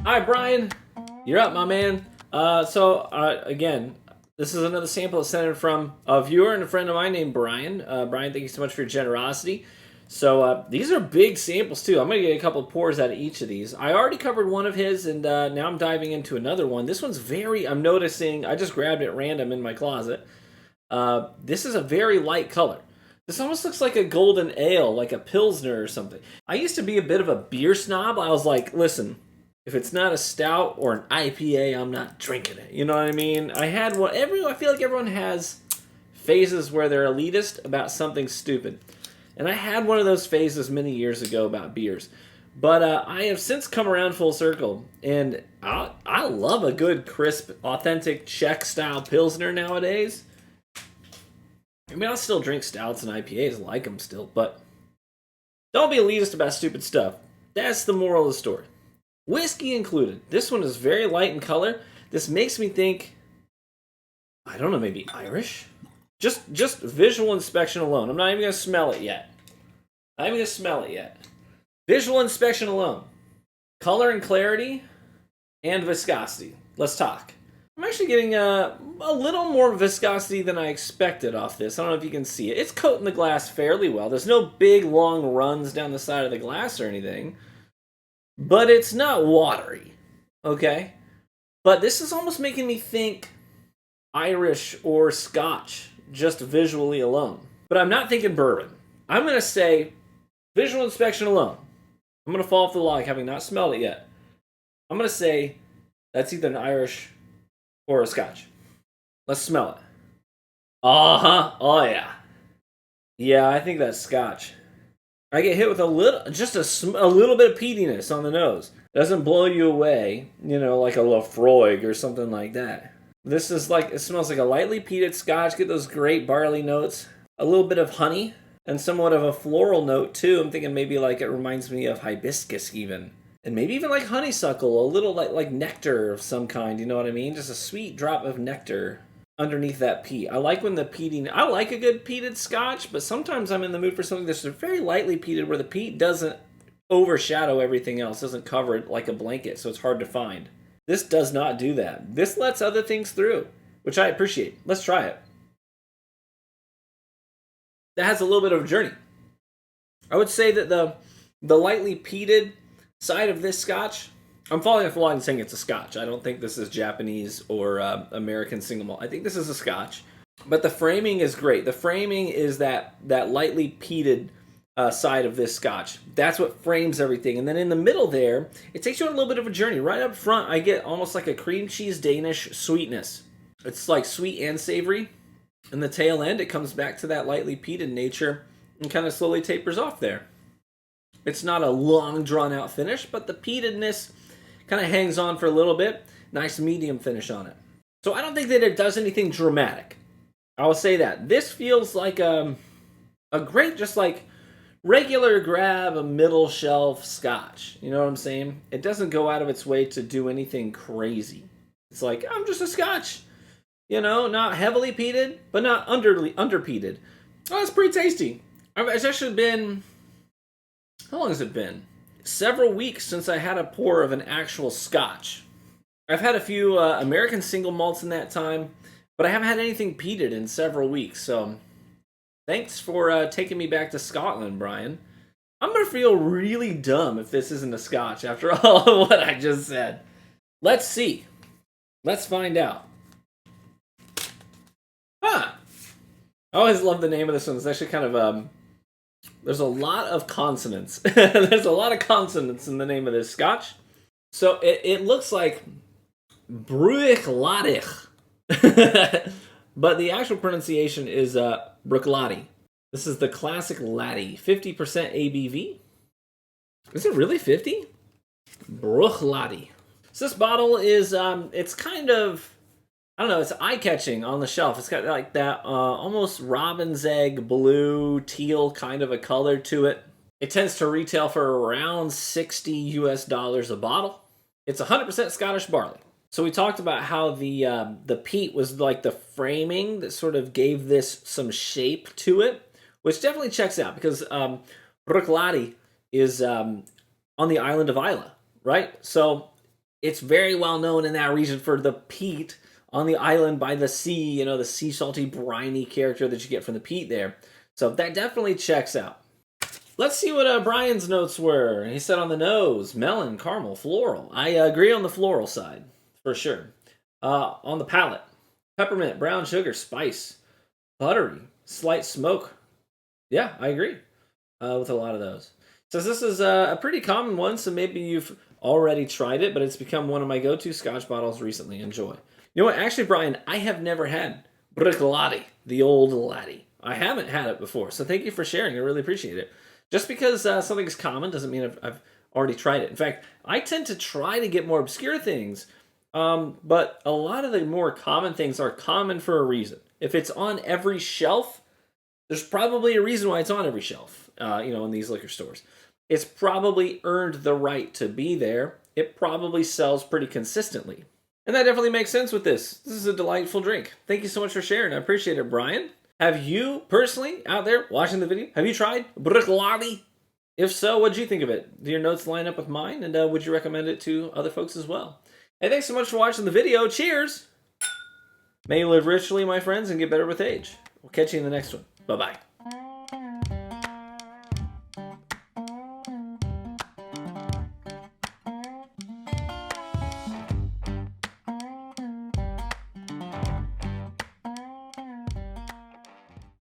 Hi, Brian. You're up, my man. Again, this is another sample that's sent in from a viewer and a friend of mine named Brian. Brian, thank you so much for your generosity. These are big samples, too. I'm going to get a couple of pours out of each of these. I already covered one of his, and now I'm diving into another one. This one's I'm noticing, I just grabbed it random in my closet. This is a very light color. This almost looks like a golden ale, like a Pilsner or something. I used to be a bit of a beer snob. I was like, listen, if it's not a stout or an IPA, I'm not drinking it. You know what I mean? I feel like everyone has phases where they're elitist about something stupid. And I had one of those phases many years ago about beers. But I have since come around full circle. And I love a good, crisp, authentic Czech-style Pilsner nowadays. I mean, I'll still drink stouts and IPAs, like them still, but don't be elitist about stupid stuff. That's the moral of the story. Whiskey included. This one is very light in color. This makes me think, I don't know, maybe Irish? Just visual inspection alone. I'm not even going to smell it yet. Visual inspection alone. Color and clarity and viscosity. Let's talk. I'm actually getting a little more viscosity than I expected off this. I don't know if you can see it. It's coating the glass fairly well. There's no big, long runs down the side of the glass or anything. But it's not watery, okay? But this is almost making me think Irish or Scotch, just visually alone. But I'm not thinking bourbon. I'm going to say visual inspection alone. I'm going to fall off the log, having not smelled it yet. I'm going to say that's either an Irish or a Scotch. Let's smell it. Uh-huh. Oh, yeah. Yeah, I think that's Scotch. I get hit with a little bit of peatiness on the nose. Doesn't blow you away, like a Lafroig or something like that. This is it smells like a lightly peated Scotch. Get those great barley notes. A little bit of honey and somewhat of a floral note too. I'm thinking maybe it reminds me of hibiscus even. And maybe even like honeysuckle, a little like nectar of some kind, you know what I mean? Just a sweet drop of nectar underneath that peat. I like when I like a good peated Scotch, but sometimes I'm in the mood for something that's very lightly peated where the peat doesn't overshadow everything else, doesn't cover it like a blanket, so it's hard to find. This does not do that. This lets other things through, which I appreciate. Let's try it. That has a little bit of a journey. I would say that the lightly peated side of this Scotch, I'm falling off the line saying it's a Scotch. I don't think this is Japanese or American single malt. I think this is a Scotch. But the framing is great. The framing is that lightly peated side of this Scotch. That's what frames everything. And then in the middle there, it takes you on a little bit of a journey. Right up front, I get almost like a cream cheese Danish sweetness. It's like sweet and savory. In the tail end, it comes back to that lightly peated nature and kind of slowly tapers off there. It's not a long, drawn-out finish, but the peatedness kind of hangs on for a little bit. Nice medium finish on it. So I don't think that it does anything dramatic. I will say that. This feels like a great, just like regular grab, a middle shelf Scotch. You know what I'm saying? It doesn't go out of its way to do anything crazy. It's like, I'm just a Scotch. Not heavily peated, but not under-peated. Oh, it's pretty tasty. It's actually been... How long has it been? Several weeks since I had a pour of an actual Scotch. I've had a few American single malts in that time, but I haven't had anything peated in several weeks, so thanks for taking me back to Scotland, Brian. I'm going to feel really dumb if this isn't a Scotch after all of what I just said. Let's see. Let's find out. Huh. I always love the name of this one. It's actually kind of... There's a lot of consonants. There's a lot of consonants in the name of this Scotch. So it looks like Bruichladdich. But the actual pronunciation is Bruichladdich. This is the Classic Laddie. 50% ABV. Is it really 50? Bruichladdich. So this bottle is, it's kind of... I don't know, it's eye-catching on the shelf. It's got like that almost robin's egg blue, teal kind of a color to it. It tends to retail for around $60 a bottle. It's 100% Scottish barley. So we talked about how the peat was like the framing that sort of gave this some shape to it, which definitely checks out because Bruichladdich is on the island of Islay, right? So It's very well known in that region for the peat on the island by the sea, you know, the sea salty, briny character that you get from the peat there. So that definitely checks out. Let's see what Brian's notes were. He said on the nose, melon, caramel, floral. I agree on the floral side, for sure. On the palate, peppermint, brown sugar, spice, buttery, slight smoke. Yeah, I agree with a lot of those. Says this is a pretty common one, so maybe you've already tried it, but it's become one of my go-to Scotch bottles recently. Enjoy. You know what? Actually, Brian, I have never had Bruichladdich, the old laddie. I haven't had it before, so thank you for sharing. I really appreciate it. Just because something is common doesn't mean I've already tried it. In fact, I tend to try to get more obscure things, but a lot of the more common things are common for a reason. If it's on every shelf, there's probably a reason why it's on every shelf, in these liquor stores. It's probably earned the right to be there. It probably sells pretty consistently. And that definitely makes sense with this. This is a delightful drink. Thank you so much for sharing. I appreciate it, Brian. Have you, personally, out there watching the video, have you tried Bruichladdich? If so, what'd you think of it? Do your notes line up with mine? And would you recommend it to other folks as well? Hey, thanks so much for watching the video. Cheers! May you live richly, my friends, and get better with age. We'll catch you in the next one. Bye-bye.